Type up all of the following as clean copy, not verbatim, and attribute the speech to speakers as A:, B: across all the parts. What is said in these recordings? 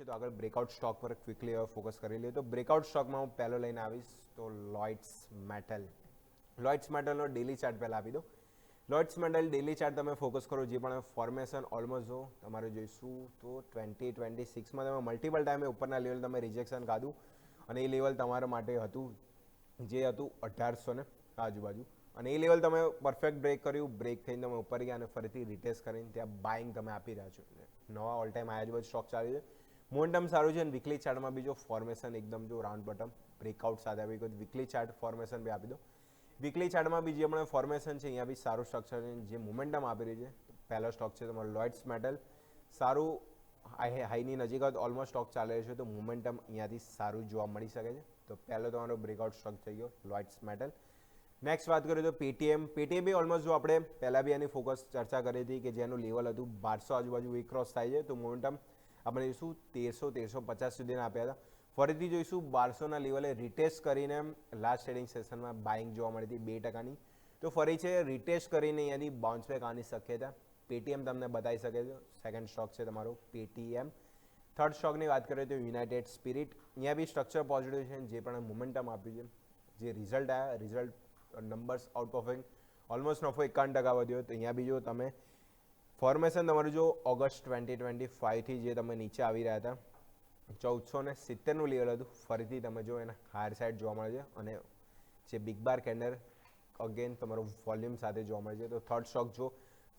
A: છે તો આગળ બ્રેકઆઉટ સ્ટોક પર ક્વિકલી હવે ફોકસ કરી લઈએ. તો બ્રેકઆઉટ સ્ટોકમાં હું પહેલો લઈને આવીશ તો લોઇડ્સ મેટલ. લોઇડ્સ મેટલનો ડેલી ચાર્ટ પહેલાં આપી દો. લોઇડ્સ મેટલ ડેલી ચાર્ટ તમે ફોકસ કરો, જે પણ ફોર્મેશન ઓલમોસ્ટ જો તમારે જોઈશું તો 2026માં તમે મલ્ટિપલ ટાઈમે ઉપરના લેવલ તમે રિજેક્શન કાઢું અને એ લેવલ તમારા માટે હતું જે હતું 1800 ને આજુબાજુ, અને એ લેવલ તમે પરફેક્ટ બ્રેક કર્યું. બ્રેક થઈને તમે ઉપર ગયા અને ફરીથી રિટેસ્ટ કરીને ત્યાં બાઇંગ તમે આપી રહ્યા છો. નવા ઓલ ટાઈમ આજુબાજુ સ્ટોક ચાલી છે. મોમેન્ટમ સારું છે અને વીકલી ચાર્ટમાં બી જો ફોર્મેશન એકદમ જો રાઉન્ડ બોટમ બ્રેકઆઉટ સાથે આવી ગયું. વીકલી ચાર્ટ ફોર્મેશન બી આપી દો. વીકલી ચાર્ટમાં બી જે હમણાં ફોર્મેશન છે અહીંયા બી સારું સ્ટ્રક્ચર છે, જે મોમેન્ટમ આપી રહી છે. પહેલો સ્ટોક છે તમારો લોઇડ્સ મેટલ, સારું હાઈની નજીક ઓલમોસ્ટ સ્ટોક ચાલે છે, તો મોમેન્ટમ અહીંયાથી સારું જોવા મળી શકે છે. તો પહેલો તમારો બ્રેકઆઉટ સ્ટોક થઈ ગયો લોઇડ્સ મેટલ. નેક્સ્ટ વાત કરીએ તો પેટીએમ. પેટીએમ બી ઓલમોસ્ટ જો આપણે પહેલાં બી એની ફોકસ ચર્ચા કરી હતી કે જેનું લેવલ હતું 1200 આજુબાજુ એ ક્રોસ થાય છે, તો મોમેન્ટમ આપણે જોઈશું 1300-1350 સુધીના આપ્યા હતા. ફરીથી જોઈશું 1200ના લેવલે રિટેસ્ટ કરીને લાસ્ટ ટ્રેડિંગ સેશનમાં બાઇંગ જોવા મળી હતી 2%ની. તો ફરી છે રિટેસ્ટ કરીને અહીંયાથી બાઉન્સ બેક આની શક્યતા પેટીએમ તમને બતાવી શકે છે. સેકન્ડ સ્ટોક છે તમારો પેટીએમ. થર્ડ સ્ટોકની વાત કરીએ તો યુનાઇટેડ સ્પિરિટ. અહીંયા બી સ્ટ્રક્ચર પોઝિટિવ છે, જે પણ મોમેન્ટમ આપ્યું છે, જે રિઝલ્ટ આવ્યા result numbers out performing almost 51% વધ્યો. તો અહીંયા બી જો તમે ફોર્મેશન તમારું જો ઓગસ્ટ 2025થી જે તમે નીચે આવી રહ્યા હતા 1470નું લેવલ હતું, ફરીથી તમે જો એના હાયર સાઇડ જોવા મળે છે અને જે બિગ બાર કેન્ડલ અગેન તમારું વોલ્યુમ સાથે જોવા મળે છે. તો થર્ડ સ્ટોક જો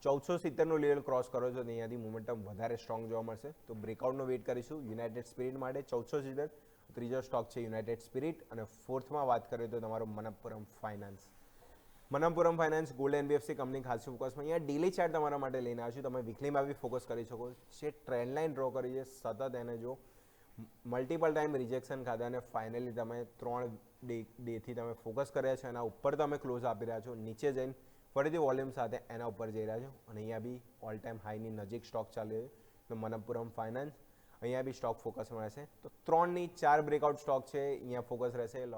A: 1470નું લેવલ ક્રોસ કરો છો તો અહીંયાથી મોમેન્ટમ વધારે સ્ટ્રોંગ જોવા મળશે. તો બ્રેકઆઉટનો વેઇટ કરીશું યુનાઇટેડ સ્પિરિટ માટે 1470. ત્રીજો સ્ટોક છે યુનાઇટેડ સ્પિરિટ. અને ફોર્થમાં વાત કરીએ તો તમારો Manappuram finance. Manappuram finance gold NBFC company ખાસ ફોકસમાં અહીંયા ડેલી ચાર્ટ તમારા માટે લઈને આવ્યો છું. તમે વીકલીમાં બી ફોકસ કરી શકો. જે ટ્રેન્ડ લાઇન ડ્રો કરી છે સતત એને જો મલ્ટિપલ ટાઈમ રિજેક્શન ખાધા અને ફાઇનલી તમે 3 ડેથી તમે ફોકસ કર્યા છો, એના ઉપર તમે ક્લોઝ આપી રહ્યા છો, નીચે જઈને ફરીથી વોલ્યુમ સાથે એના ઉપર જઈ રહ્યા છો અને અહીંયા બી ઓલ ટાઈમ હાઈની નજીક સ્ટોક ચાલી રહ્યો છે. તો મનપ્પુરમ ફાઇનાન્સ અહીંયા બી સ્ટોક ફોકસ મળે છે. તો 3 ની 4 બ્રેકઆઉટ સ્ટોક છે, અહીંયા ફોકસ રહેશે.